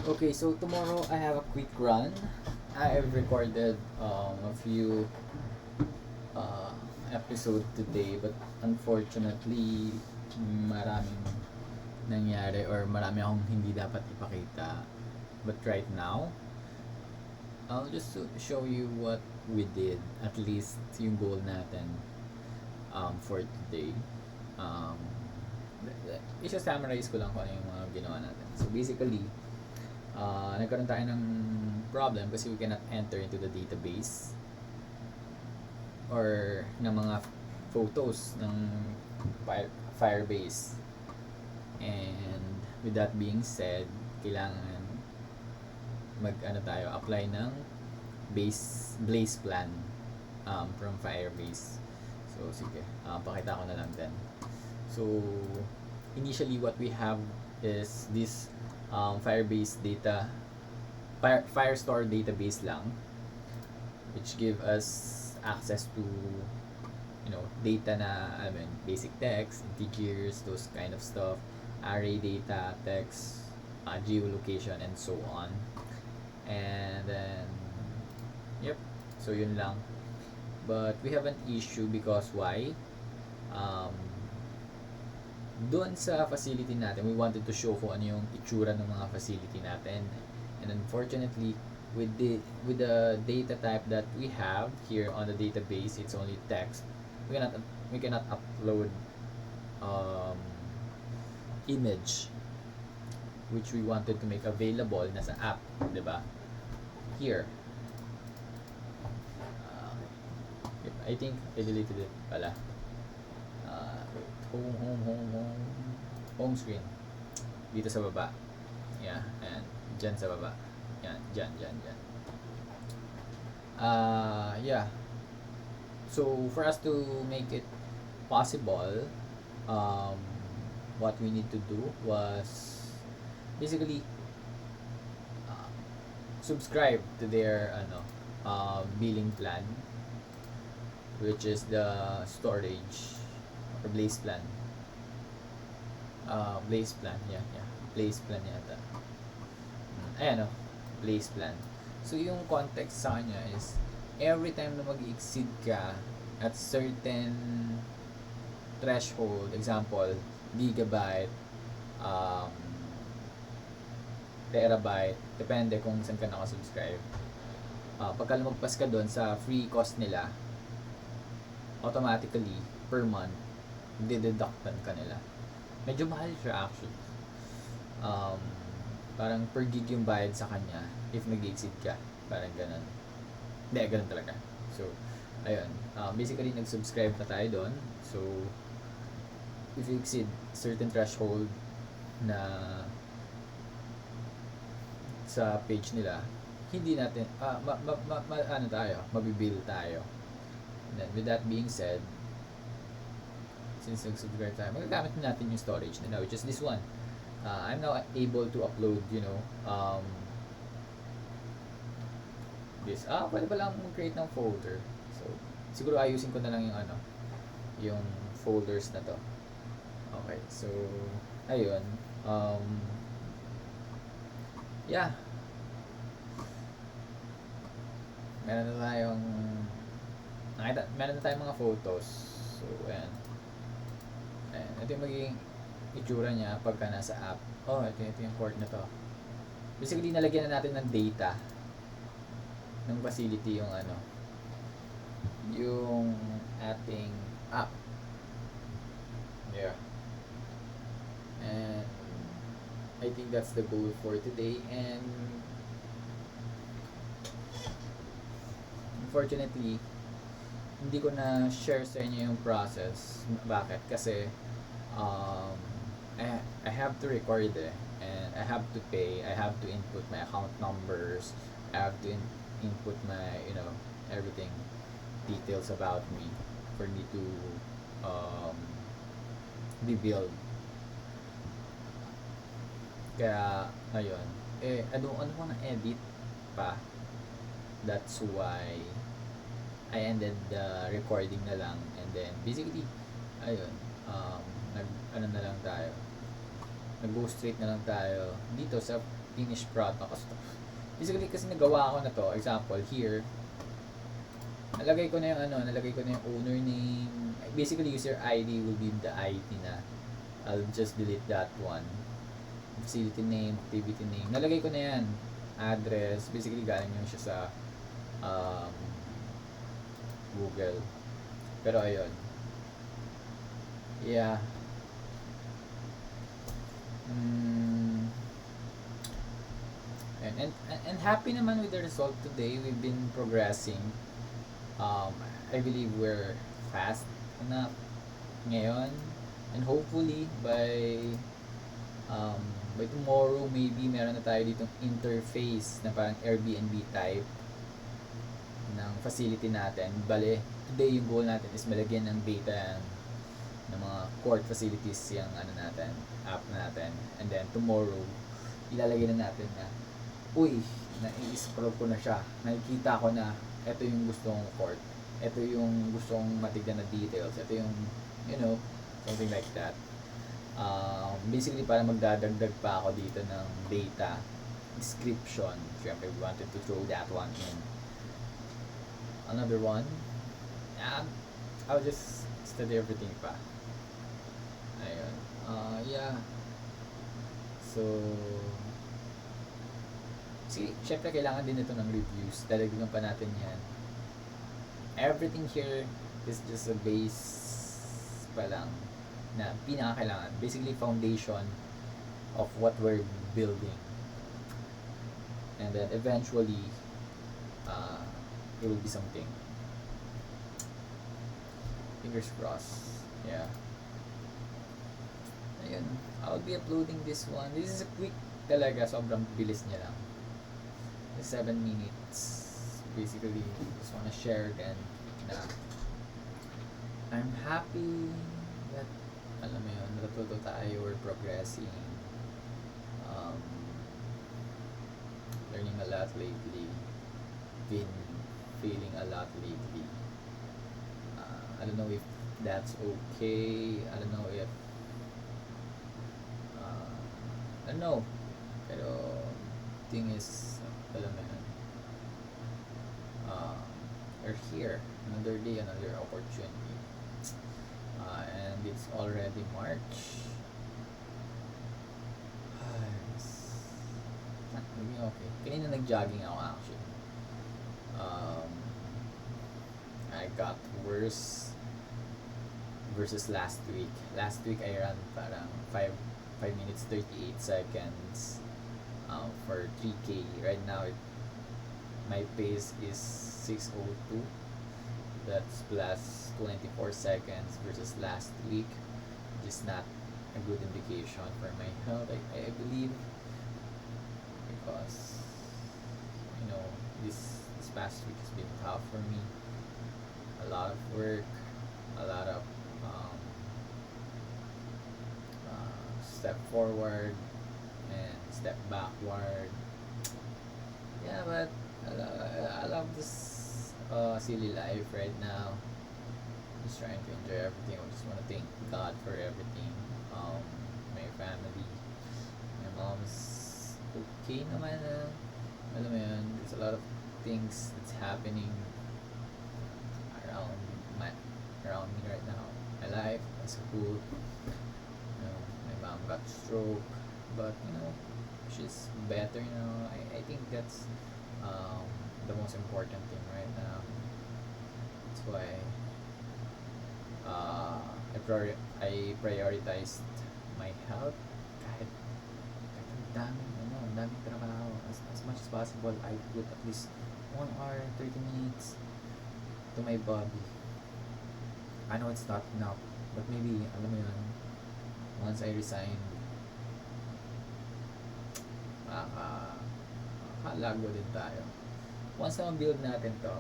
Okay, so tomorrow I have a quick run. I have recorded a few uh, episode today, but unfortunately, maraming nangyari or marami akong hindi dapat ipakita. But right now, I'll just show you what we did. At least yung goal natin for today. Um, isa-summarize ko lang kung ano yung mga ginawa natin. So basically, nagkaroon tayo ng problem kasi we cannot enter into the database or ng mga photos ng Firebase. And with that being said, kailangan apply ng Blaze plan from Firebase. So sige, pakita ko na lang din. So initially what we have is this Firebase data Firestore database lang, which give us access to data na basic text, integers, those kind of stuff, array data, text, geolocation, and so on. And then yep, so yun lang. But we have an issue because why? Doon sa facility natin, we wanted to show kung ano yung itsura ng mga facility natin. And unfortunately, with the data type that we have here on the database, it's only text. We cannot upload image, which we wanted to make available nasa app, diba? Here. I think I deleted it pala. Home screen. Dito sa baba. Yeah, and dyan sa baba. Yan, dyan. Yeah. So, for us to make it possible, what we need to do was basically subscribe to their billing plan, which is the storage or Blaze plan. Blaze plan, yeah. Blaze plan yata. Ayan Blaze plan. So yung context sa kanya is every time na mag-exceed ka at certain threshold, example, gigabyte, terabyte, depende kung saan ka nakasubscribe. Pagka lumagpas ka doon sa free cost nila, automatically per month dideductan ka nila. Medyo mahal siya actually. Parang per gig yung bayad sa kanya if nag-exceed ka. Parang ganun. Hindi, ganun talaga. So, ayun. Basically, nag-subscribe na tayo doon. So, if you exceed certain threshold na sa page nila, hindi natin, mabibill tayo. And then, with that being said, since nag-subscribe tayo, magagamit natin yung storage nila, which is this one. I'm now able to upload, this. Pwede ba lang mag-create ng folder? So, siguro ayusin ko na lang yung folders na to. Okay, so, ayun. Yeah. Meron na tayong mga photos. So, ayan. Ito yung magiging itsura niya pagka nasa app. Ito yung port na to. Basically, nalagyan na natin ng data ng facility yung yung ating app. Yeah. And I think that's the goal for today. And unfortunately, hindi ko na share sa inyo yung process. Bakit? Kasi I have to record and I have to pay. I have to input my account numbers. I have to input my everything, details about me for me to be billed. Kaya ayun, ano ko na edit pa. That's why I ended the recording na lang, and then basically ayun, nag-go straight na lang tayo dito sa finished product. Basically, kasi nagawa ko na to. Example, here, nalagay ko na yung owner name. Basically, user ID will be the ID na. I'll just delete that one. Facility name, activity name. Nalagay ko na yan. Address. Basically, galing yun siya sa Google. Pero ayun. Yeah. And happy naman with the result today. We've been progressing. I believe we're fast enough ngayon. And hopefully by tomorrow maybe meron na tayo ditong interface na parang Airbnb type ng facility natin. Bale, today yung goal natin is malagyan ng data ng mga court facilities yung app natin. And then tomorrow, ilalagay na natin na, nai-scroll ko na siya. Nakikita ko na, ito yung gustong court. Ito yung gustong matignan na details. Ito yung, something like that. Basically, para magdadagdag pa ako dito ng data description. Siyempre, we wanted to throw that one in. Another one. I'll just study everything pa. Ayun. Yeah. So, syempre kailangan din ito ng reviews. Dalagdagan pa natin yan. Everything here is just a base pa lang na pinakakailangan. Basically, foundation of what we're building. And then, eventually, it will be something. Fingers crossed. Yeah. Ayun. I'll be uploading this one. This is a quick talaga. Sobrang bilis niya lang. 7 minutes. Basically, just wanna share again na I'm happy that alam mo yun, natuto tayo, we're progressing. Learning a lot lately. Been feeling a lot lately. I don't know if that's okay. I don't know if I don't know. Pero thing is, alam mo yun, we're here. Another day, another opportunity. And it's already March. Okay. Kanina nag-jogging ako actually. I got worse versus last week. Last week I ran parang 5 minutes 38 seconds for 3K. Right now my pace is 6:02. That's plus 24 seconds versus last week, which is not a good indication for my health. I believe, because this past week has been tough for me. A lot of work, a lot of step forward and step backward. Yeah, but I love this silly life right now. Just trying to enjoy everything. I just want to thank God for everything. My family, my mom's okay naman. Alam mo yun, there's a lot of things that's happening around me right now. My life, my school. My mom got stroke, but she's better. I think that's the most important thing right now. That's why I prioritized my health. Kahit ang daming trabaho, as much as possible I put at least 1 hour 30 minutes to my body. I know it's not enough, but maybe alam mo yun, once I resign, makakalago din tayo. Once na ma-build natin to,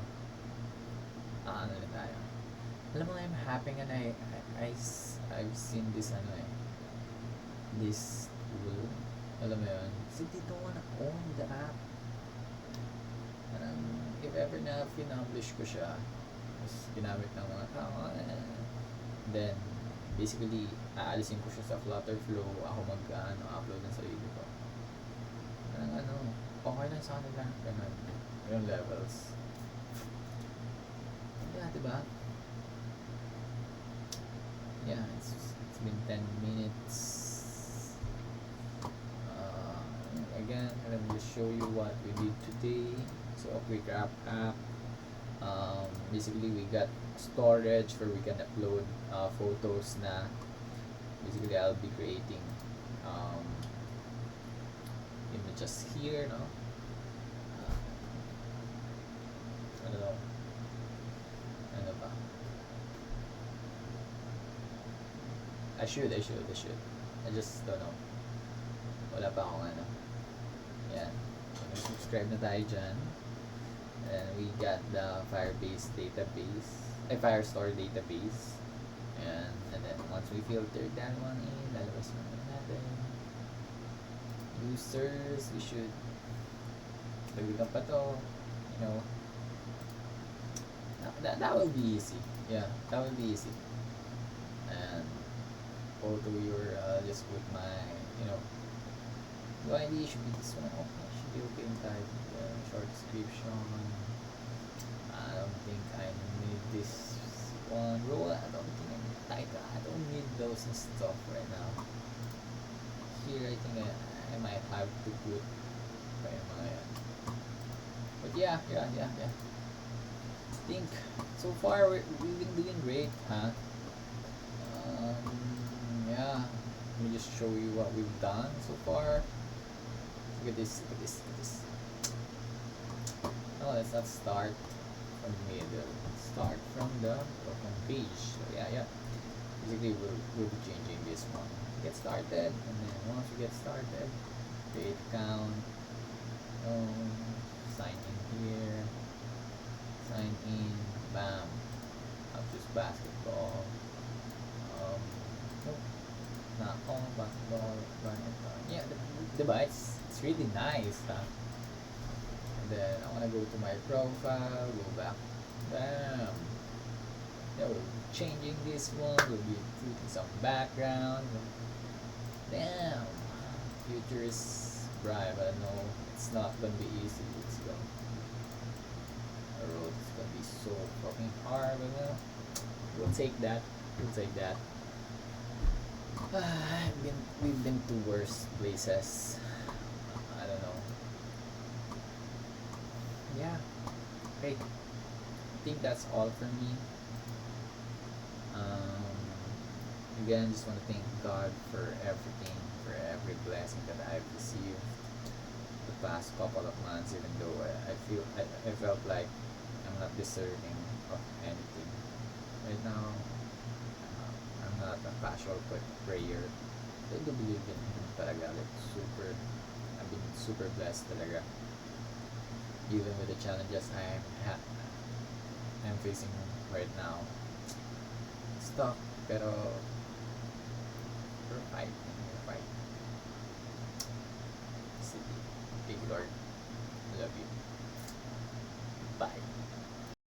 ano na tayo. Alam mo, I'm happy nga na I've seen this this tool. Alam mo yun, kasi dito ko na-own the app. Parang, if ever na pinublish ko siya, tapos ginamit ng mga tao, then, basically, aalisin ko siya sa Flutterflow, ako mag-upload ng sarili ko. Parang ano, okay lang sa kanila. Ganun. Yung levels. Yeah, diba? Yeah, it's been 10 minutes. Uh, Again, let me just show you what we did today. So a quick wrap up. Basically, we got storage where we can upload photos na basically I'll be creating um, images here, no? I don't know. Ano ba? I should. I just don't know. Wala pa akong ano. Yan. Subscribe na tayo dyan. And we got the Firebase database. Firestore database. And then once we filter that one in, lalabas naman natin. Users, we should dagdagan pa to. You know. That will be easy. Yeah, that will be easy. And photo your just put my, you know, the ID should be this one. Okay, should be okay in type. Short description. I don't think I need this one. Role, I don't think I need title. I don't need those and stuff right now. Here, I think I might have to put my, but yeah. I think so far we've been doing great, huh? Yeah, let me just show you what we've done so far. Look at this. No, let's not start from the middle. Start from the bottom page. So yeah. Basically, we'll be changing this one. Get started, and then once we get started, create account. Sign in here. Sign in. Bam. I'll choose basketball. Not all basketball. Yeah, diba? It's really nice, huh? And then I wanna go to my profile, go back. Bam. Yeah, we'll be changing this one. We'll be putting some background. Damn. Future is bright, but I know it's not gonna be easy. It's gonna be so fucking hard, but we'll take that. We've been to worse places. I don't know. Yeah. Okay. I think that's all for me. Again, just want to thank God for everything, for every blessing that I've received the past couple of months, even though I felt like I'm not deserving of anything. Right now, I'm not a casual prayer. I do believe in Him talaga. I've been super blessed talaga. Even with the challenges I'm facing right now. It's tough, pero we're fighting. Sige. Thank you, Lord. I love you. Bye.